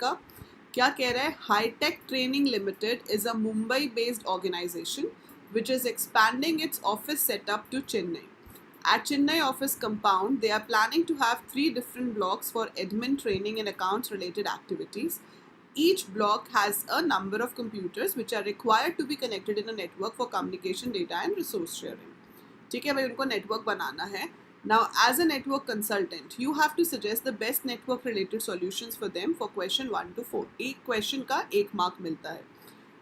का। क्या कह रहा है? Hitech Training Limited is a Mumbai based organisation which is expanding its office setup to Chennai. At Chennai office compound, they are planning to have 3 different blocks for admin training and accounts related activities. Each block has a number of computers which are required to be connected in a network for communication, data and resource sharing. ठीक है भाई, उनको network बनाना है. Now, as a network consultant, you have to suggest the best network related solutions for them for question 1 to 4. एक question का 1 mark मिलता है.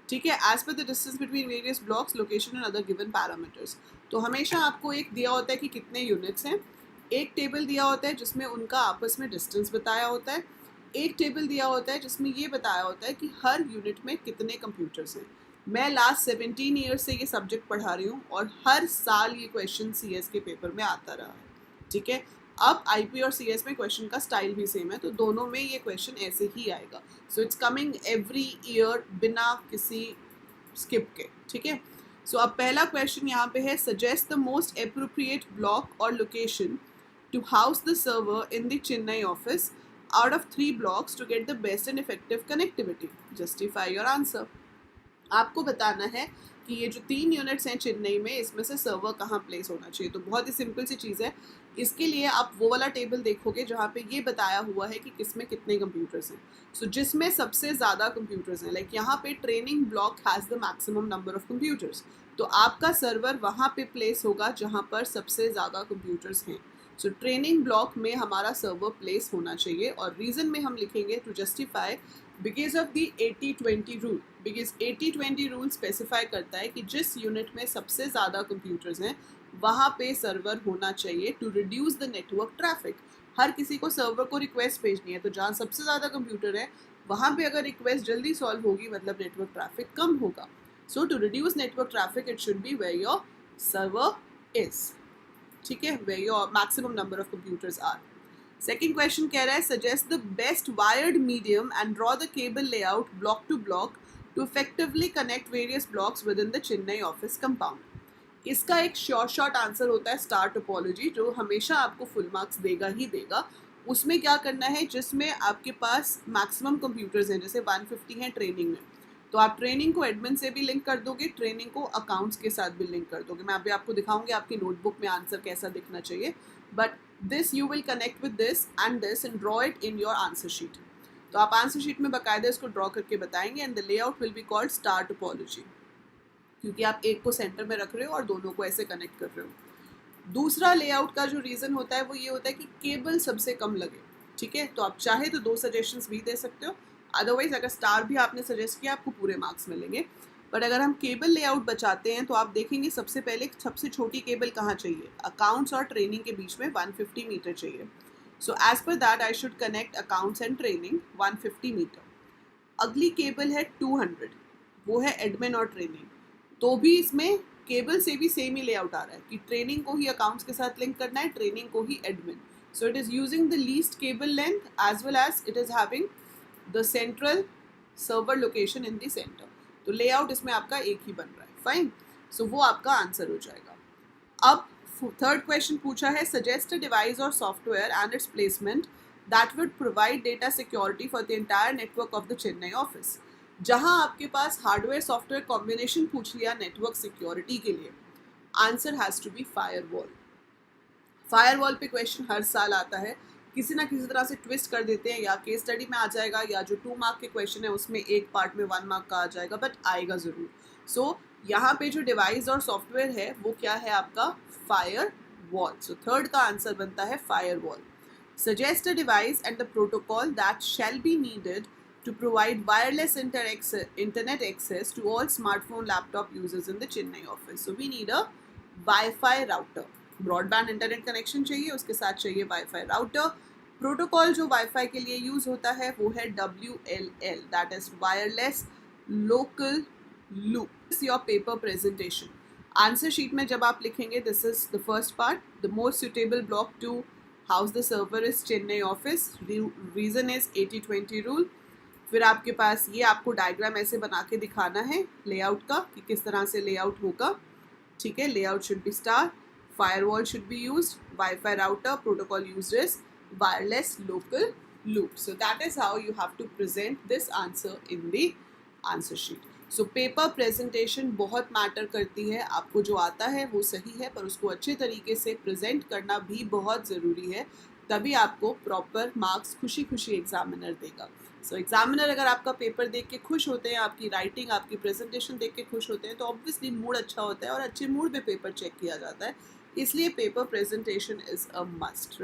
ठीक है. As per the distance between various blocks, location and other given parameters. तो हमेशा आपको एक दिया होता है कि कितने यूनिट्स हैं. एक टेबल दिया होता है जिसमें उनका आपस में डिस्टेंस बताया होता है. एक टेबल दिया होता है जिसमें ये बताया होता है कि हर यूनिट में कितने कंप्यूटर्स हैं. मैं लास्ट 17 ईयर्स से ये सब्जेक्ट पढ़ा रही हूँ और हर साल ये क्वेश्चन CS के पेपर में आता रहा है. ठीक है. अब IP और CS में क्वेश्चन का स्टाइल भी सेम है, तो दोनों में ये क्वेश्चन ऐसे ही आएगा. So it's coming every year बिना किसी स्किप के. ठीक है. सो अब पहला क्वेश्चन यहाँ पे है, suggest the most appropriate block और location to house the server in the Chennai office out of 3 blocks to get the best and effective connectivity. Justify your answer. आपको बताना है कि ये जो 3 यूनिट्स हैं चेन्नई में, इसमें से सर्वर कहाँ प्लेस होना चाहिए. तो बहुत ही सिंपल सी चीज़ है. इसके लिए आप वो वाला टेबल देखोगे जहाँ पे ये बताया हुआ है कि किसमें कितने कंप्यूटर्स हैं. सो जिसमें सबसे ज़्यादा कंप्यूटर्स हैं, लाइक यहाँ पे training block has the maximum number of computers, तो आपका सर्वर वहाँ पे प्लेस होगा जहाँ पर सबसे ज़्यादा कंप्यूटर्स हैं. सो ट्रेनिंग ब्लॉक में हमारा सर्वर प्लेस होना चाहिए. और रीज़न में हम लिखेंगे to justify because of the 80-20 rule. Because 80-20 rule specify करता है कि जिस यूनिट में सबसे ज़्यादा कंप्यूटर्स हैं वहाँ पे सर्वर होना चाहिए to reduce the network traffic. हर किसी को सर्वर को रिक्वेस्ट भेजनी है, तो जहाँ सबसे ज़्यादा कंप्यूटर है वहाँ पे अगर रिक्वेस्ट जल्दी सॉल्व होगी मतलब नेटवर्क ट्रैफिक कम होगा. So to reduce network traffic it should be where your server is. ठीक है, where your maximum number of computers are. Second question कह रहा है, suggest the best wired medium and draw the cable layout block to block to effectively connect various blocks within the Chennai office compound. इसका एक short answer होता है star topology, जो हमेशा आपको फुल मार्क्स देगा ही देगा. उसमें क्या करना है, जिसमें आपके पास मैक्सिमम कंप्यूटर्स हैं, जैसे 150 हैं ट्रेनिंग में, तो आप ट्रेनिंग को एडमिन से भी लिंक कर दोगे, ट्रेनिंग को अकाउंट्स के साथ भी लिंक कर दोगे. मैं अभी आपको दिखाऊंगी आपकी नोटबुक में आंसर कैसा दिखना चाहिए. But this you will connect with this and draw it in your answer sheet. तो आप आंसर शीट में बाकायदा इसको ड्रॉ करके बताएंगे. And the layout will be called star topology, क्योंकि आप एक को सेंटर में रख रहे हो और दोनों को ऐसे कनेक्ट कर रहे हो. दूसरा लेआउट का जो रीज़न होता है वो ये होता है कि केबल सबसे कम लगे. ठीक है, तो आप चाहे तो 2 सजेशंस भी दे सकते हो. अदरवाइज अगर स्टार भी आपने सजेस्ट किया आपको पूरे मार्क्स मिलेंगे. बट अगर हम केबल लेआउट बचाते हैं तो आप देखेंगे सबसे पहले सबसे छोटी केबल कहाँ चाहिए, अकाउंट्स और ट्रेनिंग के बीच में 150 मीटर चाहिए. So as per that I should connect accounts and training 150 metre. अगली केबल है 200, वो है एडमिन और ट्रेनिंग. तो भी इसमें केबल से भी सेम ही लेआउट आ रहा है कि ट्रेनिंग को ही अकाउंट्स के साथ लिंक करना है, ट्रेनिंग को ही admin. So it is using the least cable length as well as it is having the central server location in the centre. तो लेआउट इसमें आपका एक ही बन रहा है. फाइन. सो वो आपका आंसर हो जाएगा. अब थर्ड क्वेश्चन पूछा है, सजेस्ट अ डिवाइस और software and it's placement that would provide data security for the entire network of the Chennai office. जहां आपके पास हार्डवेयर सॉफ्टवेयर कॉम्बिनेशन पूछ लिया नेटवर्क सिक्योरिटी के लिए, answer has to be firewall. Firewall पे क्वेश्चन हर साल आता है, किसी ना किसी तरह से ट्विस्ट कर देते हैं, या केस स्टडी में आ जाएगा या जो 2 मार्क के क्वेश्चन है उसमें एक पार्ट में 1 मार्क का आ जाएगा, बट आएगा ज़रूर. सो यहाँ पे जो डिवाइस और सॉफ्टवेयर है वो क्या है आपका, फायरवॉल. सो थर्ड का आंसर बनता है firewall. Suggest a device and the protocol that shall be needed to provide wireless internet access to all smartphone laptop users in the Chennai office. So we need a Wi-Fi router. Broadband internet connection चाहिए, उसके साथ चाहिए Wi-Fi router. Protocol जो Wi-Fi के लिए use होता है वो है WLL, that is wireless local loop. This is your paper presentation. Answer sheet में जब आप लिखेंगे, this is the first part. The most suitable block to house the server is Chennai office. Reason is 80-20 rule. फिर आपके पास ये आपको diagram ऐसे बना के दिखाना है लेआउट का कि किस तरह से लेआउट होगा. ठीक है, layout should be star, firewall should be used, wifi router, protocol used is wireless local loop. So that is how you have to present this answer in the answer sheet. So paper presentation बहुत matter करती है. आपको जो आता है वो सही है, पर उसको अच्छे तरीके से प्रेजेंट करना भी बहुत ज़रूरी है. तभी आपको प्रॉपर मार्क्स खुशी खुशी एग्जामिनर देगा. सो एग्जामिनर अगर आपका पेपर देख के खुश होते हैं, आपकी राइटिंग, आपकी प्रेजेंटेशन देख के खुश होते हैं, तो ऑब्वियसली मूड अच्छा होता है और अच्छे मूड में पेपर चेक किया जाता है. इसलिए paper presentation is a must.